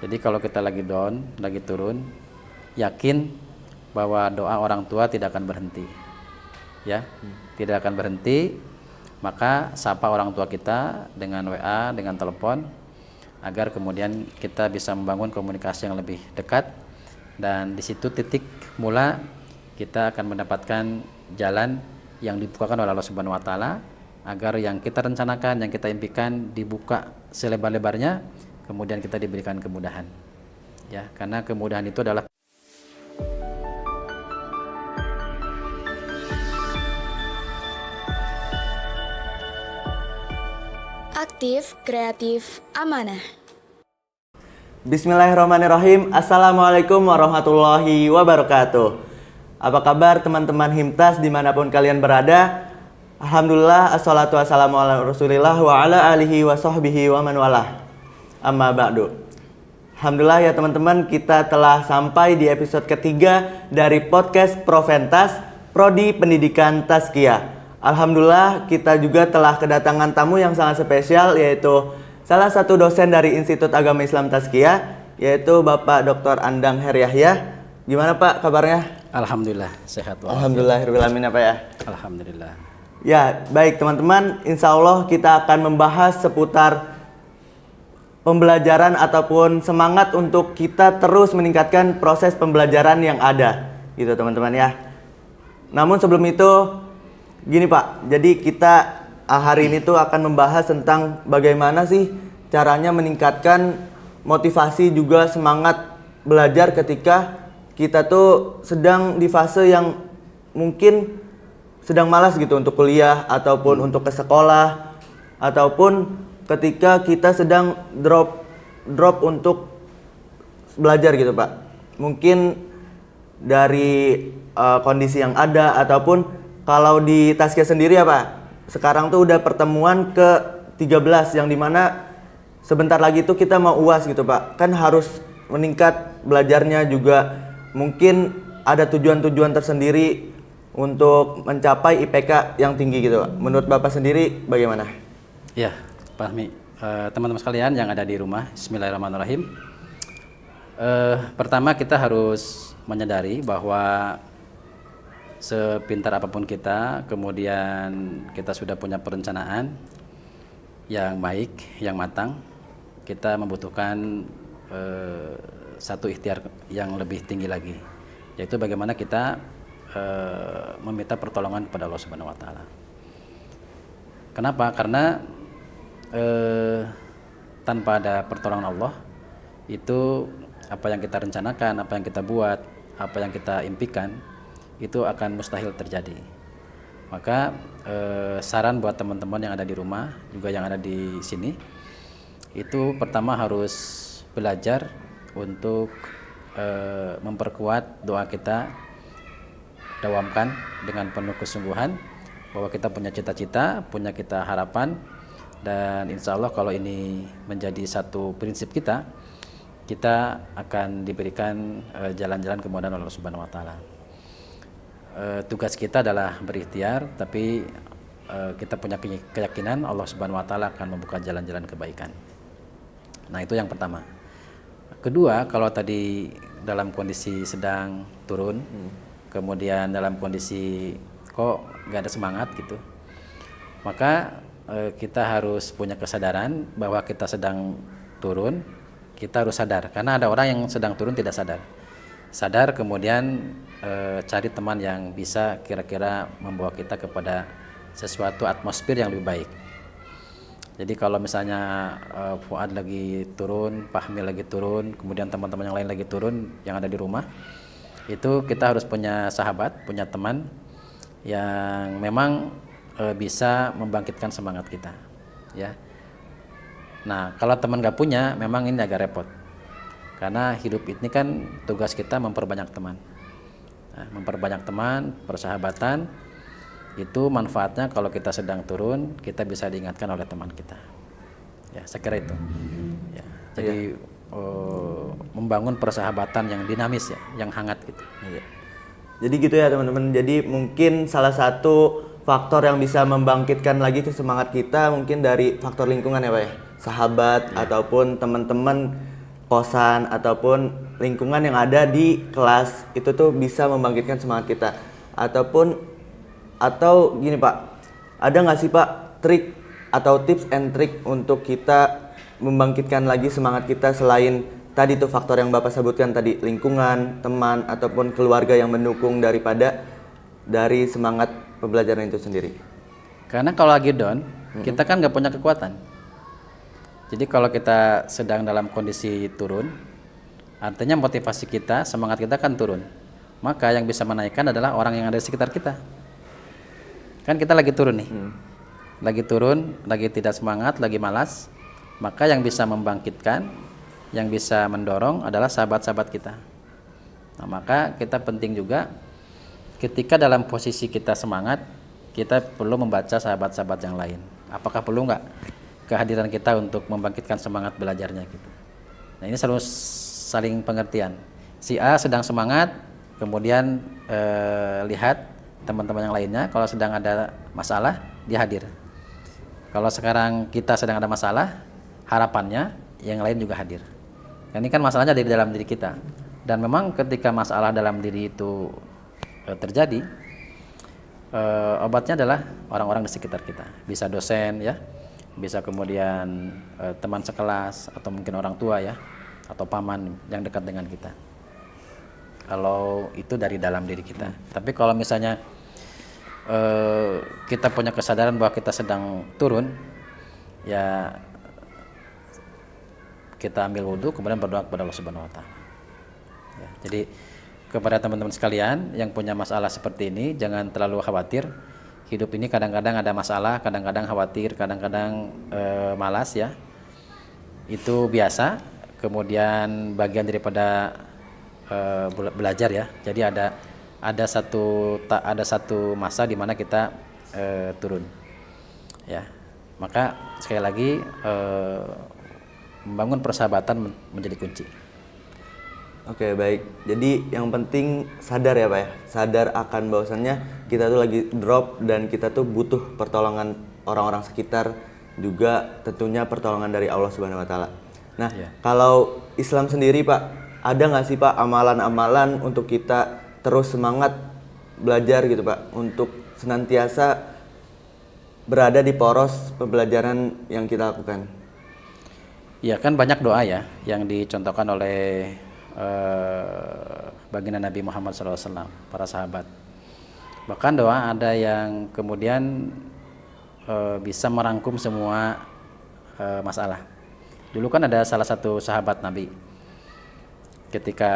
Jadi kalau kita lagi down, lagi turun, yakin bahwa doa orang tua tidak akan berhenti. Ya, tidak akan berhenti. Maka sapa orang tua kita dengan WA, dengan telepon, agar kemudian kita bisa membangun komunikasi yang lebih dekat, dan di situ titik mula kita akan mendapatkan jalan yang dibukakan oleh Allah Subhanahu wa taala, agar yang kita rencanakan, yang kita impikan dibuka selebar-lebarnya, kemudian kita diberikan kemudahan. Ya, karena kemudahan itu adalah aktif, kreatif, amanah. Bismillahirrahmanirrahim. Assalamualaikum warahmatullahi wabarakatuh. Apa kabar teman-teman Himtas dimanapun kalian berada? Alhamdulillah, assalatu wassalamu ala rasulillah wa ala alihi wa sahbihi wa man walah. Amma ba'du. Alhamdulillah ya teman-teman, kita telah sampai di episode ketiga dari podcast Proventas, Prodi Pendidikan Tazkiyah. Alhamdulillah, kita juga telah kedatangan tamu yang sangat spesial, yaitu salah satu dosen dari Institut Agama Islam Tazkiyah, yaitu Bapak Dr. Andang Heryahya. Gimana Pak kabarnya? Alhamdulillah sehat. Alhamdulillahirrahmanirrahim ya Pak ya. Alhamdulillah. Ya baik teman-teman, insya Allah kita akan membahas seputar pembelajaran ataupun semangat untuk kita terus meningkatkan proses pembelajaran yang ada, gitu teman-teman ya. Namun sebelum itu, gini Pak, jadi kita hari ini tuh akan membahas tentang bagaimana sih caranya meningkatkan motivasi juga semangat belajar ketika kita tuh sedang di fase yang mungkin sedang malas gitu untuk kuliah ataupun untuk ke sekolah, ataupun ketika kita sedang drop untuk belajar gitu Pak. Mungkin dari kondisi yang ada, ataupun kalau di Tazkiyah sendiri ya Pak, sekarang tuh udah pertemuan ke-13 yang dimana sebentar lagi tuh kita mau UAS gitu Pak. Kan harus meningkat belajarnya juga, mungkin ada tujuan-tujuan tersendiri untuk mencapai IPK yang tinggi gitu Pak. Menurut Bapak sendiri bagaimana? Ya, Pak Ahmi, teman-teman sekalian yang ada di rumah, bismillahirrahmanirrahim. Pertama kita harus menyadari bahwa sepintar apapun kita, kemudian kita sudah punya perencanaan yang baik, yang matang, kita membutuhkan satu ikhtiar yang lebih tinggi lagi, yaitu bagaimana kita meminta pertolongan kepada Allah Subhanahu wa taala. Kenapa? Karena tanpa ada pertolongan Allah, itu apa yang kita rencanakan, apa yang kita buat, apa yang kita impikan, itu akan mustahil terjadi. Maka saran buat teman-teman yang ada di rumah, juga yang ada di sini, itu pertama harus belajar untuk memperkuat doa kita, dawamkan dengan penuh kesungguhan bahwa kita punya cita-cita, punya kita harapan, dan insya Allah kalau ini menjadi satu prinsip kita, kita akan diberikan jalan-jalan kemudahan oleh Allah Subhanahu wa taala. Tugas kita adalah berikhtiar, tapi kita punya keyakinan Allah Subhanahu wa taala akan membuka jalan-jalan kebaikan. Nah, itu yang pertama. Kedua, kalau tadi dalam kondisi sedang turun, kemudian dalam kondisi kok gak ada semangat gitu, maka kita harus punya kesadaran bahwa kita sedang turun. Kita harus sadar, karena ada orang yang sedang turun tidak sadar, kemudian cari teman yang bisa kira-kira membawa kita kepada sesuatu atmosfer yang lebih baik. Jadi kalau misalnya Fuad lagi turun, Fahmi lagi turun, kemudian teman-teman yang lain lagi turun yang ada di rumah, itu kita harus punya sahabat, punya teman yang memang bisa membangkitkan semangat kita, ya. Nah, kalau teman gak punya, memang ini agak repot, karena hidup ini kan tugas kita memperbanyak teman. Nah, memperbanyak teman, persahabatan, itu manfaatnya kalau kita sedang turun, kita bisa diingatkan oleh teman kita. Ya, saya kira itu. Ya, jadi membangun persahabatan yang dinamis ya, yang hangat gitu. Iya. Jadi gitu ya teman-teman. Jadi mungkin salah satu faktor yang bisa membangkitkan lagi semangat kita mungkin dari faktor lingkungan ya Pak ya. Sahabat ataupun teman-teman kosan ataupun lingkungan yang ada di kelas itu tuh bisa membangkitkan semangat kita. Atau gini Pak, ada nggak sih Pak trik atau tips and trick untuk kita membangkitkan lagi semangat kita selain tadi tuh faktor yang Bapak sebutkan tadi, lingkungan, teman ataupun keluarga yang mendukung daripada dari semangat pembelajaran itu sendiri? Karena kalau lagi down, kita kan nggak punya kekuatan. Jadi kalau kita sedang dalam kondisi turun, artinya motivasi kita, semangat kita kan turun. Maka yang bisa menaikkan adalah orang yang ada di sekitar kita. Kan kita lagi turun nih, lagi turun, lagi tidak semangat, lagi malas. Maka yang bisa membangkitkan, yang bisa mendorong adalah sahabat-sahabat kita. Nah, maka kita penting juga ketika dalam posisi kita semangat, kita perlu membaca sahabat-sahabat yang lain. Apakah perlu nggak kehadiran kita untuk membangkitkan semangat belajarnya gitu. Nah, ini selalu saling pengertian. Si A sedang semangat, kemudian lihat teman-teman yang lainnya, kalau sedang ada masalah, dia hadir. Kalau sekarang kita sedang ada masalah, harapannya yang lain juga hadir. Ini kan masalahnya dari dalam diri kita. Dan memang ketika masalah dalam diri itu terjadi, obatnya adalah orang-orang di sekitar kita. Bisa dosen ya, bisa kemudian teman sekelas, atau mungkin orang tua ya, atau paman yang dekat dengan kita. Kalau itu dari dalam diri kita. Tapi kalau misalnya kita punya kesadaran bahwa kita sedang turun, ya kita ambil wudhu, kemudian berdoa kepada Allah Subhanahu Wa Taala. Ya, jadi kepada teman-teman sekalian yang punya masalah seperti ini, jangan terlalu khawatir. Hidup ini kadang-kadang ada masalah, kadang-kadang khawatir, kadang-kadang malas ya. Itu biasa. Kemudian bagian daripada belajar ya. Jadi ada satu masa di mana kita turun. Ya. Maka sekali lagi membangun persahabatan menjadi kunci. Oke, baik. Jadi yang penting sadar ya Pak ya, sadar akan bahwasannya kita tuh lagi drop dan kita tuh butuh pertolongan orang-orang sekitar, juga tentunya pertolongan dari Allah Subhanahu Wa Taala. Nah, kalau Islam sendiri Pak, ada nggak sih Pak amalan-amalan untuk kita terus semangat belajar gitu Pak, untuk senantiasa berada di poros pembelajaran yang kita lakukan? Ya kan banyak doa ya yang dicontohkan oleh baginda Nabi Muhammad SAW, para sahabat. Bahkan doa ada yang kemudian bisa merangkum semua masalah. Dulu kan ada salah satu sahabat Nabi, ketika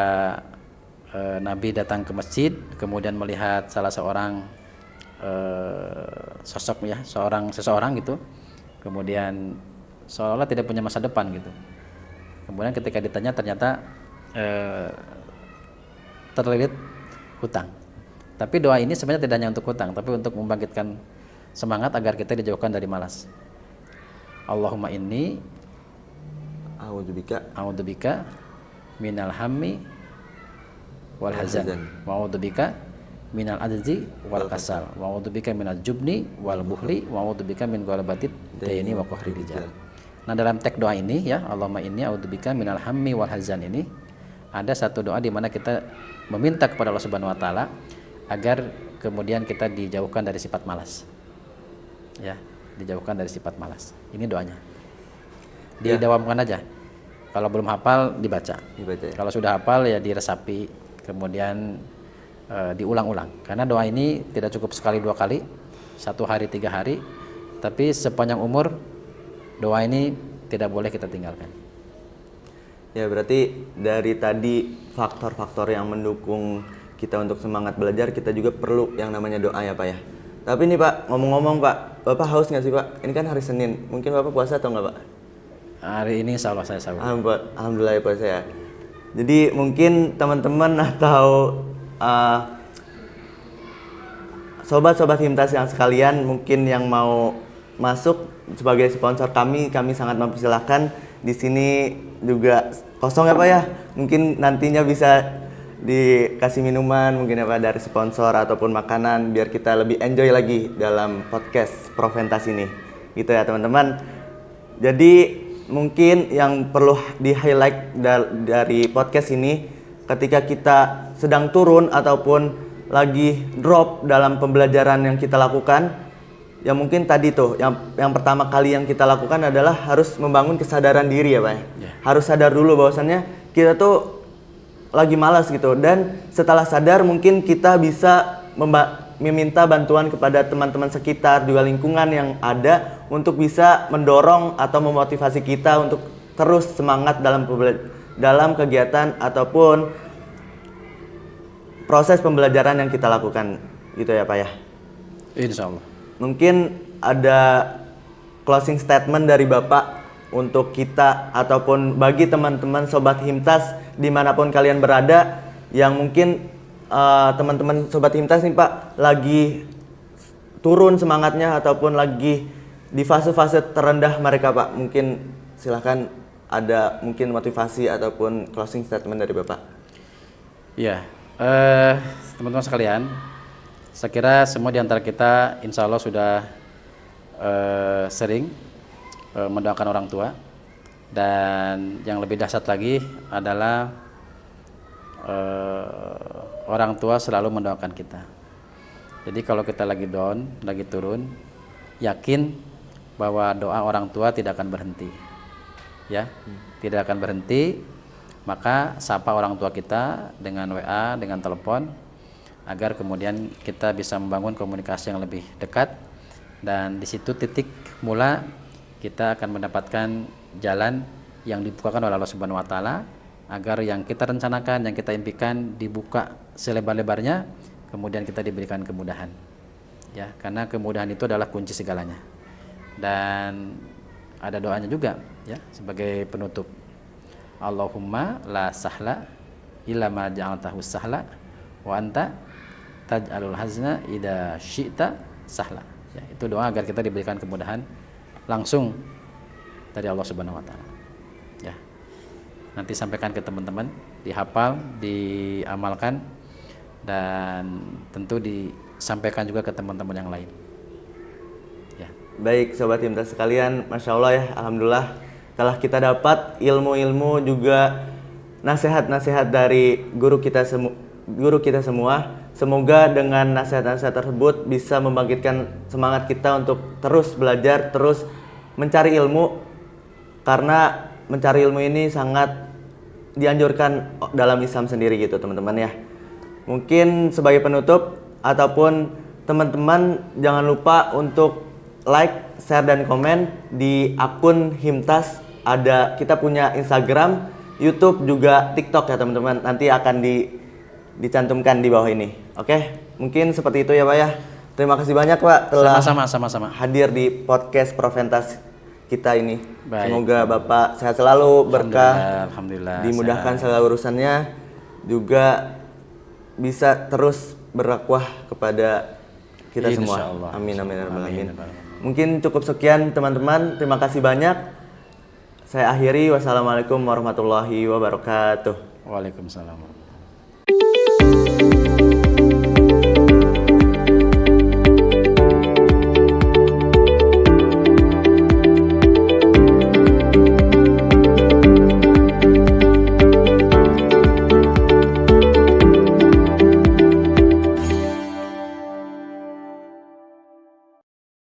Nabi datang ke masjid, kemudian melihat salah seorang sosok ya, seseorang gitu, kemudian seolah-olah tidak punya masa depan gitu. Kemudian ketika ditanya, ternyata terlilit hutang. Tapi doa ini sebenarnya tidak hanya untuk hutang, tapi untuk membangkitkan semangat agar kita dijauhkan dari malas. Allahumma inni a'udzubika minal hammi wal hazan, wa a'udzubika minal ajzi wal kasal, wa a'udzubika minal jubni wal buhli, wa a'udzubika min ghalabatid daini wa qahri rijal. Nah, dalam teks doa ini ya, Allahumma inni a'udzubika minal hammi wal hazan ini ada satu doa di mana kita meminta kepada Allah Subhanahu Wa Taala agar kemudian kita dijauhkan dari sifat malas. Ya, dijauhkan dari sifat malas. Ini doanya. Didawamkan aja. Kalau belum hafal dibaca ya. Kalau sudah hafal ya diresapi, kemudian diulang-ulang. Karena doa ini tidak cukup sekali dua kali, 1 hari 3 hari, tapi sepanjang umur doa ini tidak boleh kita tinggalkan. Ya, berarti dari tadi faktor-faktor yang mendukung kita untuk semangat belajar, kita juga perlu yang namanya doa ya Pak ya. Tapi nih Pak, ngomong-ngomong Pak, Bapak haus nggak sih Pak? Ini kan hari Senin, mungkin Bapak puasa atau nggak Pak? Hari ini insya Allah saya sahur. Alhamdulillah ya puasa ya. Jadi mungkin teman-teman atau sobat-sobat Himtas yang sekalian mungkin yang mau masuk sebagai sponsor kami sangat mempersilahkan. Di sini juga kosong ya Pak ya. Mungkin nantinya bisa dikasih minuman mungkin ya Pak dari sponsor ataupun makanan biar kita lebih enjoy lagi dalam podcast Proventas ini. Gitu ya teman-teman. Jadi mungkin yang perlu di-highlight dari podcast ini, ketika kita sedang turun ataupun lagi drop dalam pembelajaran yang kita lakukan, ya mungkin tadi tuh yang pertama kali yang kita lakukan adalah harus membangun kesadaran diri ya Pak ya. Harus sadar dulu bahwasannya kita tuh lagi malas gitu, dan setelah sadar mungkin kita bisa meminta bantuan kepada teman-teman sekitar, juga lingkungan yang ada untuk bisa mendorong atau memotivasi kita untuk terus semangat dalam kegiatan ataupun proses pembelajaran yang kita lakukan gitu ya Pak ya. Insya Allah. Mungkin ada closing statement dari Bapak untuk kita ataupun bagi teman-teman Sobat Himtas dimanapun kalian berada, yang mungkin teman-teman Sobat Himtas nih Pak lagi turun semangatnya ataupun lagi di fase-fase terendah mereka Pak. Mungkin silahkan ada mungkin motivasi ataupun closing statement dari Bapak. Ya, teman-teman sekalian, saya kira semua di antara kita insya Allah sudah sering mendoakan orang tua, dan yang lebih dahsyat lagi adalah orang tua selalu mendoakan kita. Jadi kalau kita lagi down, lagi turun, yakin bahwa doa orang tua tidak akan berhenti, ya, tidak akan berhenti. Maka sapa orang tua kita dengan WA, dengan telepon, agar kemudian kita bisa membangun komunikasi yang lebih dekat, dan di situ titik mula kita akan mendapatkan jalan yang dibukakan oleh Allah Subhanahu wa taala, agar yang kita rencanakan, yang kita impikan dibuka selebar-lebarnya, kemudian kita diberikan kemudahan. Ya, karena kemudahan itu adalah kunci segalanya. Dan ada doanya juga ya sebagai penutup. Allahumma la sahla illa ma ja'altahu sahla wa anta taj'alul hazna idza syi'ta sahla. Ya, itu doa agar kita diberikan kemudahan langsung dari Allah Subhanahu wa taala. Ya. Nanti sampaikan ke teman-teman, dihafal, diamalkan, dan tentu disampaikan juga ke teman-teman yang lain. Ya. Baik Sobat Himtas sekalian, Masya Allah ya, Alhamdulillah telah kita dapat ilmu-ilmu juga nasihat-nasihat dari guru kita semua. Semoga dengan nasihat-nasihat tersebut bisa membangkitkan semangat kita untuk terus belajar, terus mencari ilmu, karena mencari ilmu ini sangat dianjurkan dalam Islam sendiri gitu teman-teman ya. Mungkin sebagai penutup, ataupun teman-teman jangan lupa untuk like, share, dan komen di akun Himtas. Kita punya Instagram, YouTube, juga TikTok ya teman-teman. Nanti akan dicantumkan di bawah ini. Oke, mungkin seperti itu ya Pak ya. Terima kasih banyak Pak telah sama-sama hadir di podcast Proventas kita ini. Baik. Semoga Bapak sehat selalu, berkah, Alhamdulillah, dimudahkan sehat. segala urusannya, juga bisa terus berdakwah kepada kita semua. Insyaallah. Amin amin ya rabbal alamin. Amin. Mungkin cukup sekian teman-teman. Terima kasih banyak. Saya akhiri. Wassalamualaikum warahmatullahi wabarakatuh. Waalaikumsalam.